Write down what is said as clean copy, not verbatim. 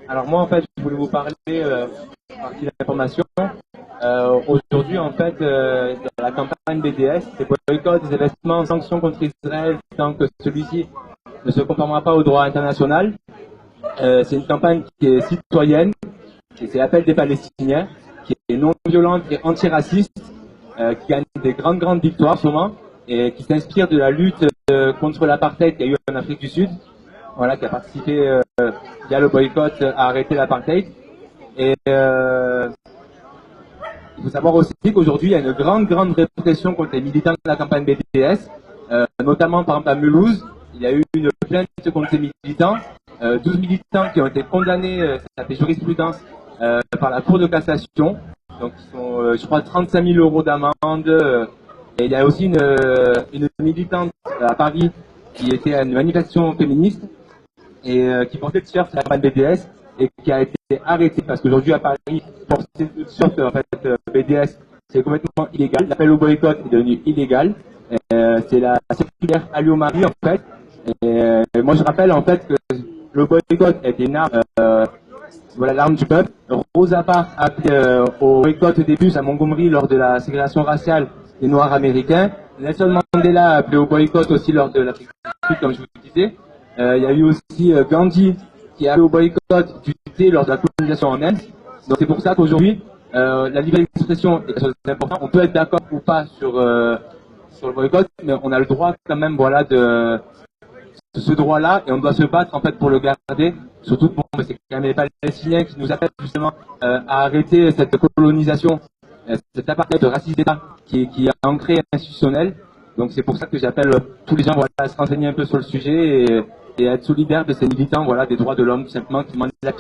Alors moi en fait je voulais vous parler partie d'information. Aujourd'hui en fait dans la campagne BDS, c'est boycott des événements en sanctions contre Israël tant que celui-ci ne se conformera pas au droit international. C'est une campagne qui est citoyenne, qui c'est l'appel des Palestiniens, qui est non violente et antiraciste, qui gagne des grandes victoires souvent et qui s'inspire de la lutte contre l'apartheid qu'il y a eu en Afrique du Sud. Voilà, qui a participé via le boycott à arrêter l'apartheid. Et il faut savoir aussi qu'aujourd'hui, il y a une grande répression contre les militants de la campagne BDS, notamment par exemple à Mulhouse. Il y a eu une plainte contre ces militants, 12 militants qui ont été condamnés, ça fait jurisprudence, par la Cour de cassation. Donc, ils sont, je crois, 35 000 euros d'amende. Et il y a aussi une militante à Paris qui était à une manifestation féministe et qui portait le t-shirt de la campagne BDS et qui a été arrêté parce qu'aujourd'hui à Paris, porter le t-shirt en fait, BDS, c'est complètement illégal. L'appel au boycott est devenu illégal. C'est la circulaire Alliot-Marie en fait. Et moi je rappelle en fait que le boycott est une arme, voilà l'arme du peuple. Rosa Parks a appelé au boycott des bus à Montgomery lors de la ségrégation raciale des Noirs américains. Nelson Mandela a appelé au boycott aussi lors de l'Afrique du Sud, comme je vous le disais. Il y a eu aussi Gandhi qui a appelé au boycott du thé lors de la colonisation en Inde. Donc c'est pour ça qu'aujourd'hui, la liberté d'expression est quelque chose d'important. On peut être d'accord ou pas sur le boycott, mais on a le droit quand même, voilà, de ce droit-là, et on doit se battre en fait pour le garder. Surtout que bon, c'est quand même les Palestiniens qui nous appellent justement à arrêter cette colonisation, cet apartheid raciste d'État qui est ancré institutionnel. Donc c'est pour ça que j'appelle tous les gens, voilà, à se renseigner un peu sur le sujet et à être solidaires de ces militants, voilà, des droits de l'homme tout simplement qui demandent la